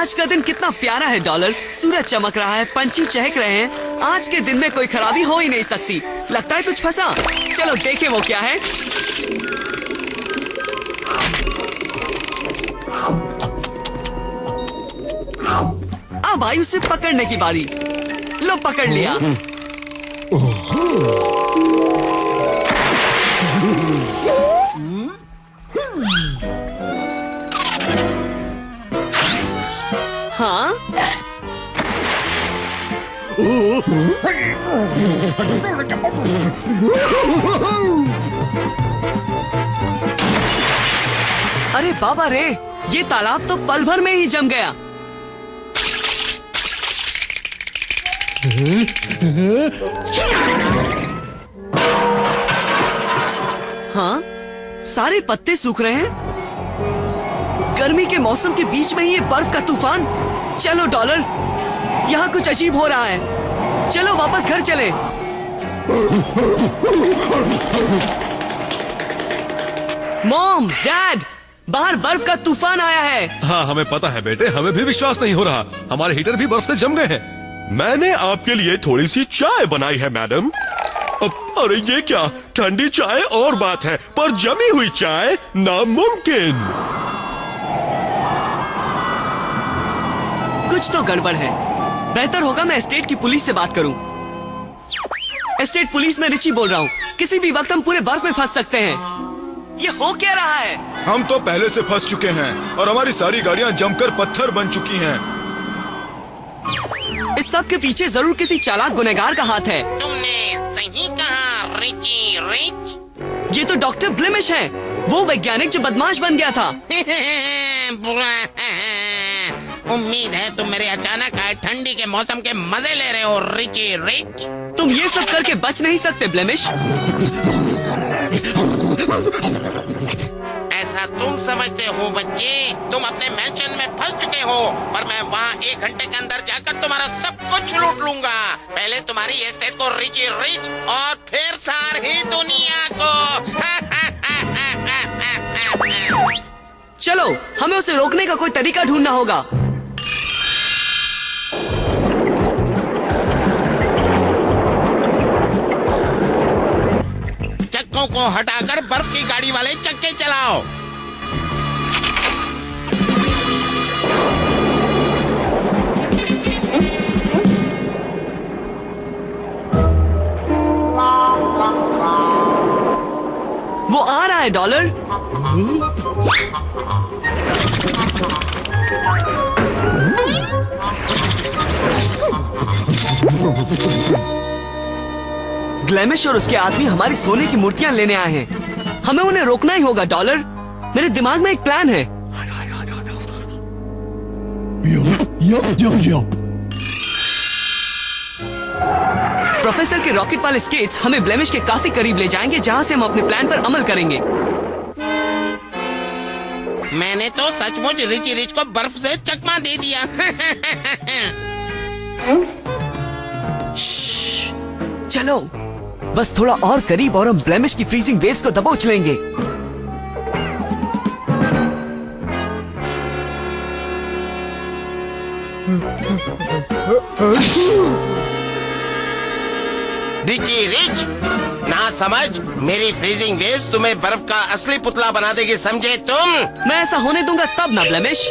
आज का दिन कितना प्यारा है डॉलर। सूरज चमक रहा है, पंछी चहक रहे हैं। आज के दिन में कोई खराबी हो ही नहीं सकती। लगता है कुछ फंसा। चलो देखें वो क्या है। अब आई उसे पकड़ने की बारी। लो पकड़ लिया। हाँ अरे बाबा रे, ये तालाब तो पल भर में ही जम गया। हाँ, सारे पत्ते सूख रहे हैं। गर्मी के मौसम के बीच में ही ये बर्फ का तूफान। चलो डॉलर, यहाँ कुछ अजीब हो रहा है। चलो वापस घर चले। मॉम, डैड, बाहर बर्फ का तूफान आया है। हाँ हमें पता है बेटे, हमें भी विश्वास नहीं हो रहा। हमारे हीटर भी बर्फ से जम गए हैं। मैंने आपके लिए थोड़ी सी चाय बनाई है मैडम। अरे ये क्या, ठंडी चाय और बात है, पर जमी हुई चाय नामुमकिन। कुछ तो गड़बड़ है। बेहतर होगा मैं एस्टेट की पुलिस से बात करूं। एस्टेट पुलिस में रिची बोल रहा हूं। किसी भी वक्त हम पूरे बर्फ में फंस सकते हैं। ये हो क्या रहा है? हम तो पहले से फंस चुके हैं और हमारी सारी गाड़ियां जमकर पत्थर बन चुकी हैं। इस सब के पीछे जरूर किसी चालाक गुनहगार का हाथ है। तुमने सही कहा रिची रिच। ये तो डॉक्टर ब्लेमिश है, वो वैज्ञानिक जो बदमाश बन गया था। बुरा। उम्मीद है तुम मेरे अचानक आए ठंडी के मौसम के मजे ले रहे हो रिची रिच। तुम ये सब करके बच नहीं सकते ब्लेमिश। ऐसा तुम समझते हो बच्चे। तुम अपने मैंशन में फंस चुके हो और मैं वहाँ 1 घंटे के अंदर जाकर तुम्हारा सब कुछ लूट लूंगा। पहले तुम्हारी एस्टेट को रिची रिच और फिर सारी दुनिया को। चलो, हमें उसे रोकने का कोई तरीका ढूंढना होगा। चक्कों को हटाकर बर्फ की गाड़ी वाले चक्के चलाओ। वो आ रहा है डॉलर। ग्लैमिश और उसके आदमी हमारी सोने की मूर्तियां लेने आए हैं। हमें उन्हें रोकना ही होगा डॉलर। मेरे दिमाग में एक प्लान है। प्रोफेसर के रॉकेट वाले स्केट्स हमें ब्लेमिश के काफी करीब ले जाएंगे, जहां से हम अपने प्लान पर अमल करेंगे। मैंने तो सचमुच रिची रिच को बर्फ से चकमा दे दिया। चलो, बस थोड़ा और करीब और हम ब्लेमिश की फ्रीजिंग वेव्स को दबोच लेंगे। रिची रिच, ना समझ, मेरी फ्रीजिंग वेव्स तुम्हें बर्फ का असली पुतला बना देगी, समझे तुम? मैं ऐसा होने दूंगा तब ना ब्लेमिश।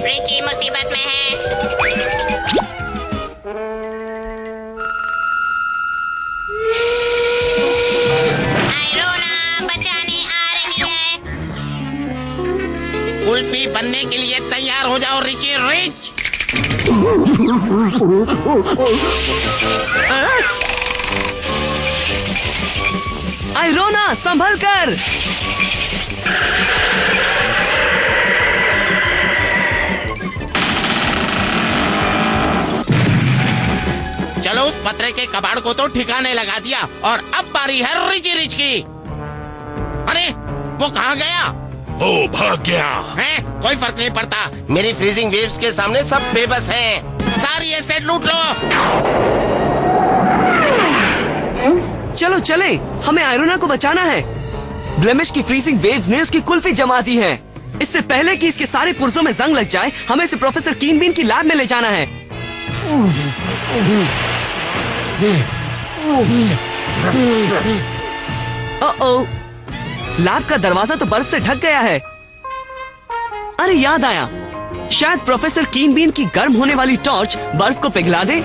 रिची मुसीबत में है। आयरोना बचाने आ रही है। कुल्फी बनने के लिए तैयार हो जाओ रिची रिच। आयरोना, संभल कर। चलो उस पतरे के कबाड़ को तो ठिकाने लगा दिया और अब बारी है रिची रिच की। अरे वो कहाँ गया? वो भाग गया। हैं? कोई फर्क नहीं पड़ता, मेरी फ्रीजिंग वेव्स के सामने सब बेबस हैं। सारी एस्टेट लूट लो। चलो चले, हमें आयरोना को बचाना है। ब्लेमिश की फ्रीजिंग वेव्स ने उसकी कुल्फी जमा दी है। इससे पहले कि इसके सारे पुर्जों में जंग लग जाए, हमें इसे प्रोफेसर कीन बीन की लैब में ले जाना है। ओ, लैब का दरवाजा तो बर्फ से ढक गया है। अरे याद आया, शायद प्रोफेसर कीन बीन की गर्म होने वाली टॉर्च बर्फ को पिघला दे।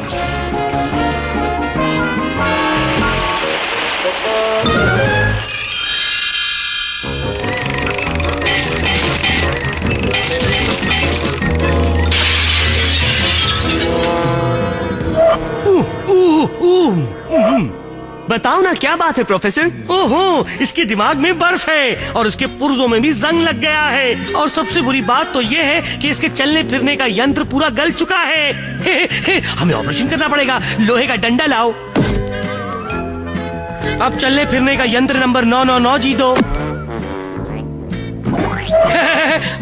बताओ ना, क्या बात है प्रोफेसर? ओहो, इसके दिमाग में बर्फ है और इसके पुर्जों में भी जंग लग गया है। और सबसे बुरी बात तो ये है कि इसके चलने फिरने का यंत्र पूरा गल चुका है। हमें ऑपरेशन करना पड़ेगा। लोहे का डंडा लाओ। अब चलने फिरने का यंत्र नंबर 999 जी दो।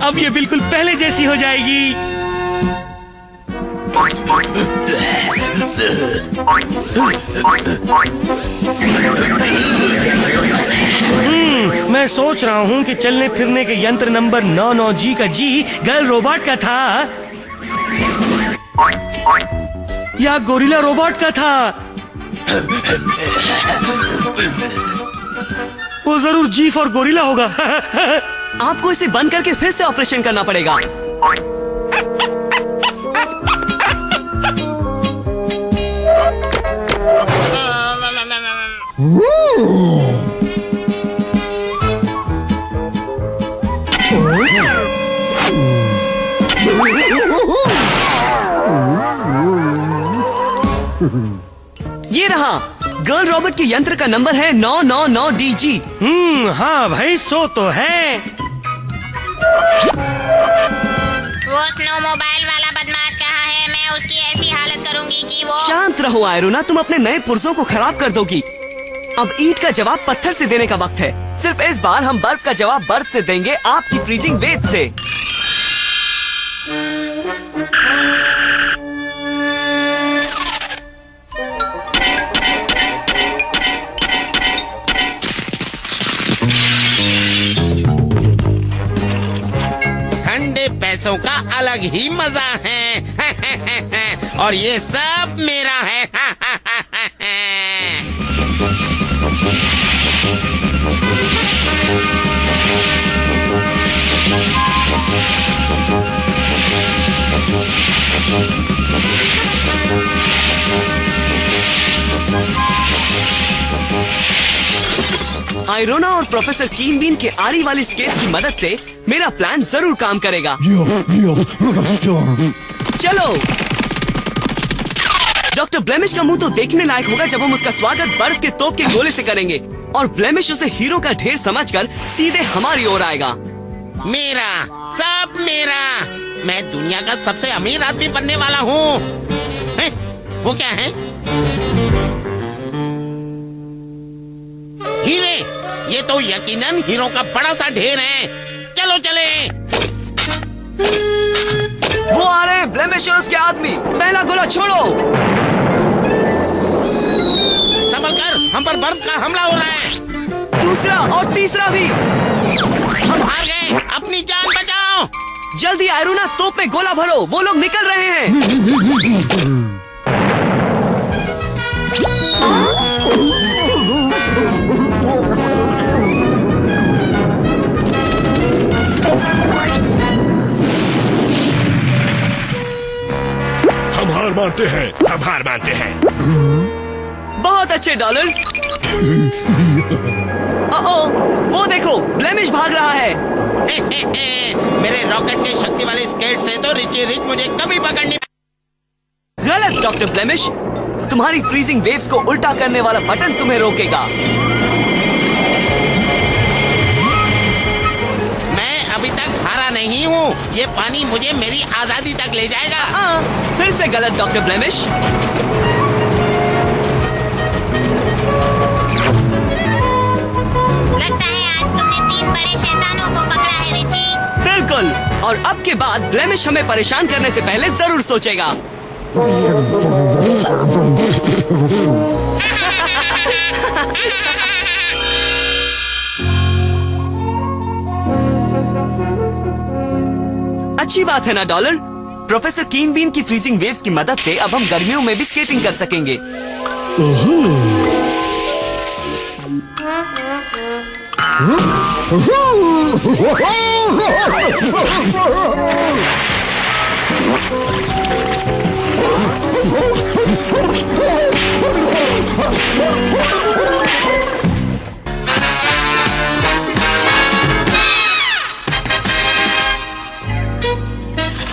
अब ये बिल्कुल पहले जैसी हो जाएगी। मैं सोच रहा हूँ कि चलने फिरने के यंत्र नंबर 99G का जी गर्ल रोबोट का था या गोरिल्ला रोबोट का था। वो जरूर जी फॉर गोरिल्ला होगा। आपको इसे बंद करके फिर से ऑपरेशन करना पड़ेगा। ये रहा, गर्ल रॉबोट के यंत्र का नंबर है 999DG। हाँ भाई, सो तो है। वो स्नो मोबाइल वाला बदमाश कहाँ है? मैं उसकी ऐसी हालत करूंगी कि वो... शांत रहो आयरोना, तुम अपने नए पुर्जों को खराब कर दोगी। अब ईंट का जवाब पत्थर से देने का वक्त है। सिर्फ इस बार हम बर्फ का जवाब बर्फ से देंगे, आपकी फ्रीजिंग वेव से। ठंडे पैसों का अलग ही मजा है। और ये सब मेरा है। आयरोना और प्रोफेसर कीन बीन के आरी वाली स्केट्स की मदद से मेरा प्लान जरूर काम करेगा। चलो, डॉक्टर ब्लेमिश का मुंह तो देखने लायक होगा जब हम उसका स्वागत बर्फ के तोप के गोले से करेंगे और ब्लेमिश उसे हीरो का ढेर समझकर सीधे हमारी ओर आएगा। मेरा, सब मेरा। मैं दुनिया का सबसे अमीर आदमी बनने वाला हूँ। वो क्या है? हीरे। ये तो यकीनन हीरो का बड़ा सा ढेर है। चलो चले। वो आ रहे हैं, ब्लेमिश और उसके आदमी। पहला गोला छोड़ो। संभल कर, हम पर बर्फ का हमला हो रहा है। दूसरा और तीसरा भी। हम हार गए, अपनी जान बचाओ। जल्दी आयरोना, तोप में गोला भरो, वो लोग निकल रहे हैं। हम हार मानते हैं, हम हार मानते हैं। बहुत अच्छे डॉलर। वो देखो, ब्लेमिश भाग रहा है। मेरे रॉकेट के शक्ति वाले स्केट से तो रिची रिच मुझे कभी पकड़ नहीं। गलत डॉक्टर ब्लेमिश, तुम्हारी फ्रीजिंग वेव्स को उल्टा करने वाला बटन तुम्हें रोकेगा। मैं अभी तक हारा नहीं हूँ। ये पानी मुझे मेरी आजादी तक ले जाएगा। फिर से गलत डॉक्टर ब्लेमिश। लगता है आज तुमने 3 बड़े शैतानों को पकड़ा है रिची। बिल्कुल, और अब के बाद ब्लेमिश हमें परेशान करने से पहले जरूर सोचेगा। अच्छी बात है ना डॉलर। प्रोफेसर कीन बीन की फ्रीजिंग वेव्स की मदद से अब हम गर्मियों में भी स्केटिंग कर सकेंगे।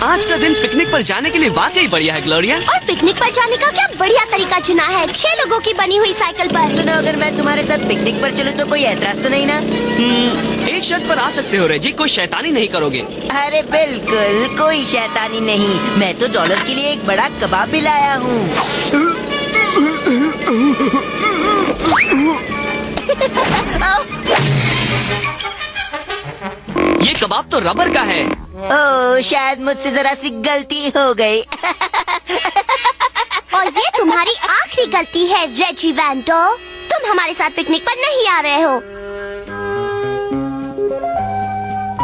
आज का दिन पिकनिक पर जाने के लिए वाकई बढ़िया है ग्लोरिया। और पिकनिक पर जाने का क्या बढ़िया तरीका चुना है, 6 लोगों की बनी हुई साइकिल पर। सुनो, अगर मैं तुम्हारे साथ पिकनिक पर चलूं तो कोई एतराज तो नहीं ना? एक शर्त पर आ सकते हो रेजी, कोई शैतानी नहीं करोगे। अरे बिल्कुल कोई शैतानी नहीं, मैं तो डॉलर के लिए एक बड़ा कबाब भी लाया हूँ। ये कबाब तो रबर का है। ओह, शायद मुझसे जरा सी गलती हो गई। और ये तुम्हारी आखिरी गलती है रेजी वैंटो, तुम हमारे साथ पिकनिक पर नहीं आ रहे हो।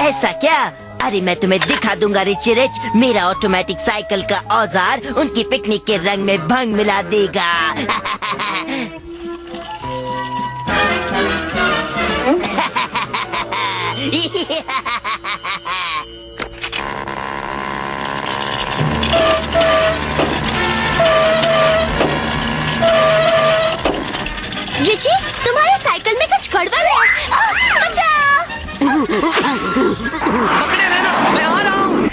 ऐसा क्या? अरे मैं तुम्हें दिखा दूंगा रिची रिच, मेरा ऑटोमेटिक साइकिल का औजार उनकी पिकनिक के रंग में भंग मिला देगा। रिची, तुम्हारे साइकिल में कुछ गड़बड़ है। बचाओ! पकड़े रहना, मैं आ रहा हूँ।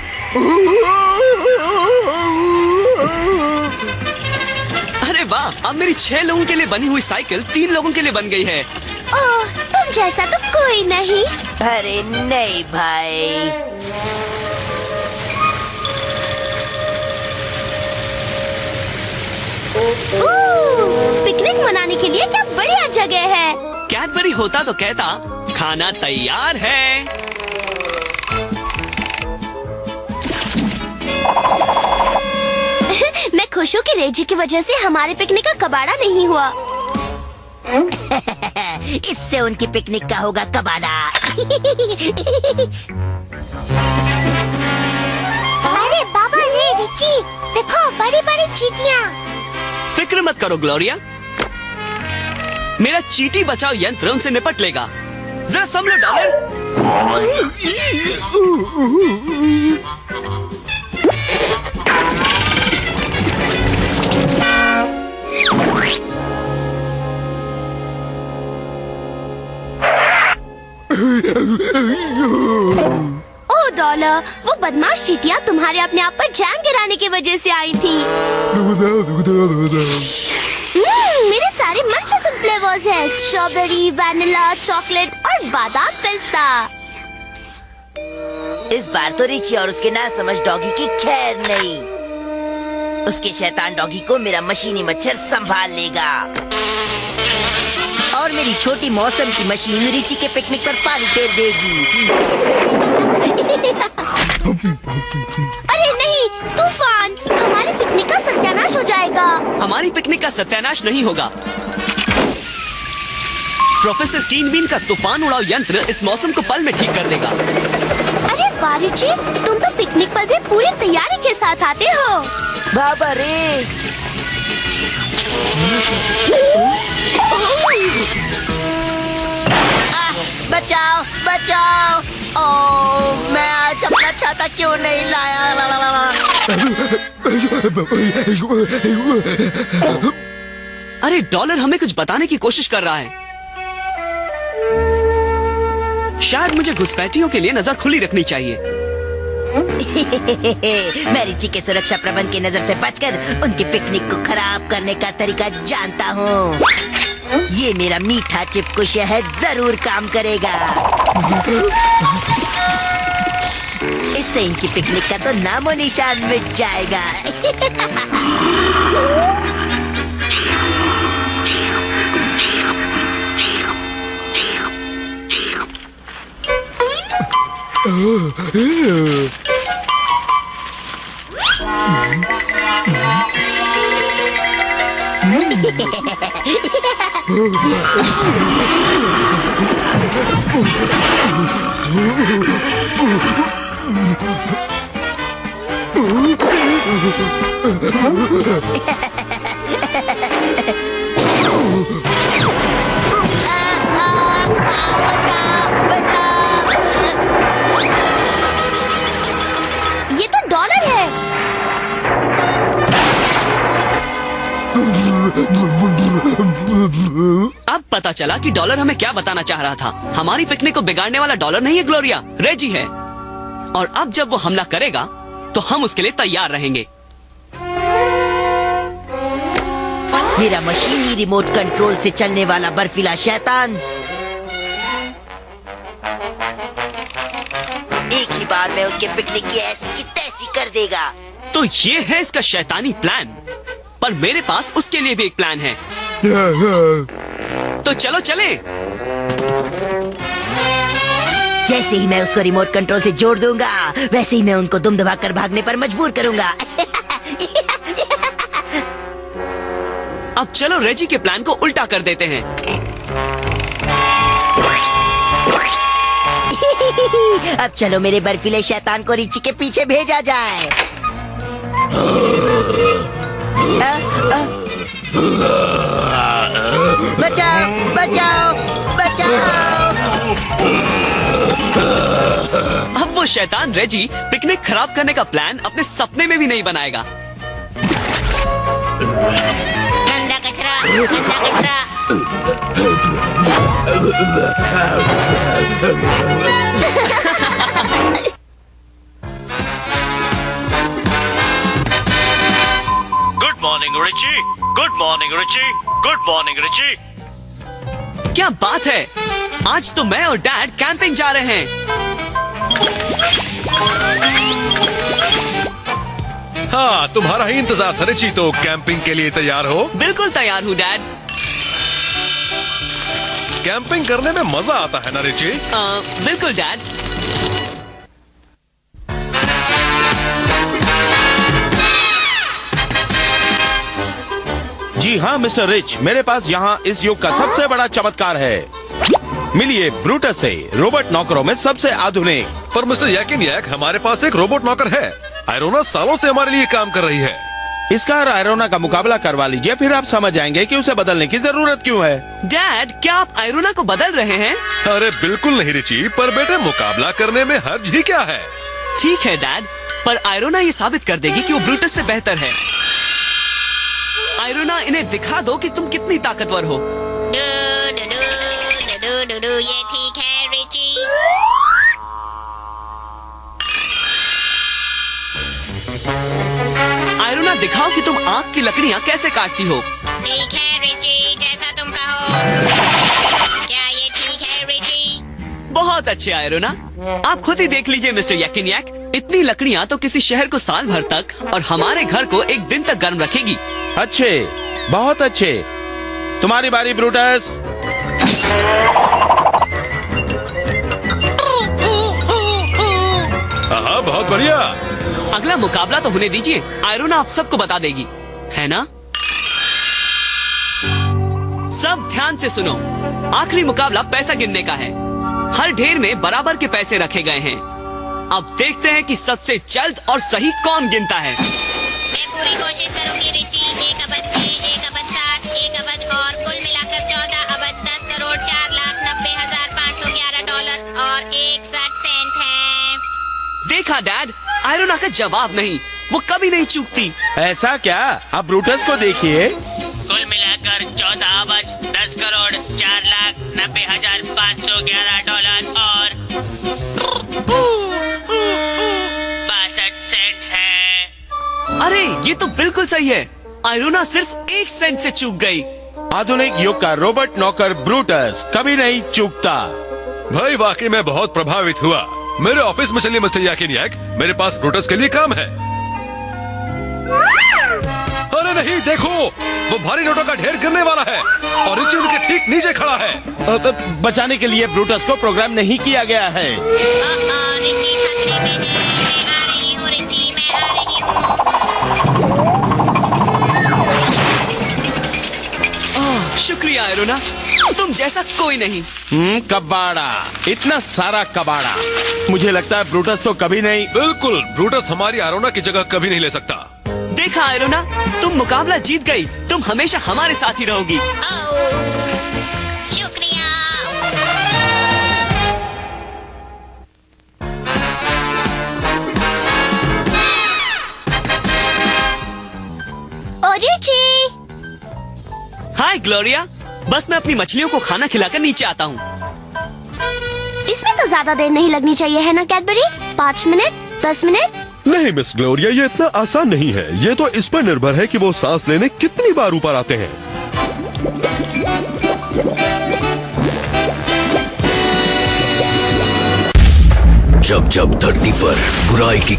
अरे वाह, अब मेरी 6 लोगों के लिए बनी हुई साइकिल 3 लोगों के लिए बन गई है। ओह, तुम जैसा तो कोई नहीं। अरे नहीं भाई, पिकनिक मनाने के लिए क्या बढ़िया जगह है। कैडबरी होता तो कहता खाना तैयार है। मैं खुश हूँ कि रेजी की वजह से हमारे पिकनिक का कबाड़ा नहीं हुआ। इससे उनकी पिकनिक का होगा कबाड़ा। अरे बाबा रे रिची, देखो बड़ी बड़ी चींटियाँ। फिक्र मत करो ग्लोरिया, मेरा चींटी बचाओ यंत्र उनसे निपट लेगा। जरा संभलो डॉलर। ओ डॉलर, वो बदमाश चींटियाँ तुम्हारे अपने आप पर जैम गिराने की वजह से आई थी। मेरे सारे मनपसंद फ्लेवर्स हैं, स्ट्रॉबेरी, वैनिला, चॉकलेट और बादाम पिस्ता। इस बार तो रिची और उसके नासमझ डॉगी की खैर नहीं। उसके शैतान डॉगी को मेरा मशीनी मच्छर संभाल लेगा और मेरी छोटी मौसम की मशीन रिची के पिकनिक पर पानी फेर देगी। अरे नहीं, तूफान, हमारे पिकनिक का सत्यानाश हो जाएगा। हमारी पिकनिक का सत्यानाश नहीं होगा। प्रोफेसर कीन बीन का तूफान उड़ाओ यंत्र इस मौसम को पल में ठीक कर देगा। अरे वाह रिची, तुम तो पिकनिक पर भी पूरी तैयारी के साथ आते हो। बाबा रे, बचाओ बचाओ! ओह, मैं आज अपना छाता क्यों नहीं लाया? अरे डॉलर हमें कुछ बताने की कोशिश कर रहा है। शायद मुझे घुसपैठियों के लिए नजर खुली रखनी चाहिए। मैं रिची के सुरक्षा प्रबंध की नजर से बचकर उनकी पिकनिक को खराब करने का तरीका जानता हूँ। ये मेरा मीठा चिपकू शहद जरूर काम करेगा। इससे इनकी पिकनिक का तो नामो निशान मिट जाएगा। ये तो डॉलर है। अब पता चला कि डॉलर हमें क्या बताना चाह रहा था। हमारी पिकनिक को बिगाड़ने वाला डॉलर नहीं है ग्लोरिया, रेजी है। और अब जब वो हमला करेगा तो हम उसके लिए तैयार रहेंगे। मेरा मशीनी रिमोट कंट्रोल से चलने वाला बर्फीला शैतान एक ही बार में उनके पिकनिक की ऐसी की तैसी कर देगा। तो ये है इसका शैतानी प्लान, पर मेरे पास उसके लिए भी एक प्लान है। तो चलो चले। जैसे ही मैं उसको रिमोट कंट्रोल से जोड़ दूंगा, वैसे ही मैं उनको दुम दबाकर भागने पर मजबूर करूंगा। अब चलो रेजी के प्लान को उल्टा कर देते हैं। अब चलो मेरे बर्फीले शैतान को रिची के पीछे भेजा जाए। बचाओ बचाओ बचाओ। अब वो शैतान रेजी पिकनिक खराब करने का प्लान अपने सपने में भी नहीं बनाएगा। गंदा कचरा, गंदा कचरा। Good morning Richie, good morning Richie, good morning Richie. क्या बात है, आज तो मैं और डैड कैंपिंग जा रहे हैं। हाँ, तुम्हारा ही इंतजार था रिची, तो कैंपिंग के लिए तैयार हो? बिल्कुल तैयार हूँ डैड। कैंपिंग करने में मजा आता है ना रिची? बिल्कुल डैड। जी हाँ मिस्टर रिच, मेरे पास यहाँ इस युग का सबसे बड़ा चमत्कार है। मिलिए ब्रूटस से, रोबोट नौकरों में सबसे आधुनिक। पर मिस्टर यकिन यक, हमारे पास एक रोबोट नौकर है। आयरोना सालों से हमारे लिए काम कर रही है। इसका और आयरोना का मुकाबला करवा लीजिए, फिर आप समझ जाएंगे कि उसे बदलने की जरूरत क्यों है। डैड, क्या आप आयरोना को बदल रहे हैं? अरे बिल्कुल नहीं रिची, पर बेटे मुकाबला करने में हर्ज ही क्या है? ठीक है डैड, पर आयरोना ये साबित कर देगी कि वो ब्रूटस से बेहतर है। आयरोना, इन्हें दिखा दो कि तुम कितनी ताकतवर हो। ये ठीक है रिची। आयरोना, दिखाओ कि तुम आग की लकड़ियाँ कैसे काटती हो। ठीक है रिची, जैसा तुम कहो। क्या ये ठीक है रिची? बहुत अच्छे आयरोना, आप खुद ही देख लीजिए मिस्टर यकिन यक, इतनी लकड़ियाँ तो किसी शहर को साल भर तक और हमारे घर को एक दिन तक गर्म रखेगी। अच्छे, बहुत अच्छे। तुम्हारी बारी ब्रूटस। हाँ, बहुत बढ़िया। अगला मुकाबला तो होने दीजिए, आयरोना आप सबको बता देगी, है ना? सब ध्यान से सुनो, आखिरी मुकाबला पैसा गिनने का है। हर ढेर में बराबर के पैसे रखे गए हैं। अब देखते हैं कि सबसे जल्द और सही कौन गिनता है। मैं पूरी कोशिश करूंगी रिची। 1 अबज 6, 1 अबज 7, 1 अबज और कुल मिलाकर 14 अबज 10 करोड़ 4,90,511 डॉलर और 61 सेंट है। देखा डैड, आयरोना का जवाब नहीं, वो कभी नहीं चूकती। ऐसा क्या? अब ब्रूटस को देखिए। कुल मिलाकर 14 अबज 10 करोड़ 4,90,511 डॉलर और 62 सेंट है। अरे ये तो बिल्कुल सही है, आयरोना सिर्फ 1 सेंट से चूक गई। आधुनिक युग का रोबोट नौकर ब्रूटस कभी नहीं चूकता। भाई वाकई में बहुत प्रभावित हुआ। मेरे ऑफिस में चलिए मिस्टर यकिन यक, मेरे पास ब्रूटस के लिए काम है। अरे नहीं, देखो वो भारी नोटों का ढेर गिरने वाला है और रिची उनके ठीक नीचे खड़ा है। बचाने के लिए ब्रूटस को प्रोग्राम नहीं किया गया है। रिची खतरे में है। मैं आ रही हूँ रिची, मैं आ रही हूँ। शुक्रिया आयरोना, तुम जैसा कोई नहीं। कबाड़ा, इतना सारा कबाड़ा। मुझे लगता है ब्रूटस तो कभी नहीं। बिल्कुल, ब्रूटस हमारी आयरोना की जगह कभी नहीं ले सकता। देखा आयरोना, तुम मुकाबला जीत गई। तुम हमेशा हमारे साथ ही रहोगी। शुक्रिया। रिची। हाय ग्लोरिया, बस मैं अपनी मछलियों को खाना खिलाकर नीचे आता हूँ। इसमें तो ज्यादा देर नहीं लगनी चाहिए है ना कैडबरी? 5 minute, 10 minute? नहीं मिस ग्लोरिया, ये इतना आसान नहीं है। ये तो इस पर निर्भर है कि वो सांस लेने कितनी बार ऊपर आते हैं। जब जब धरती पर बुराई की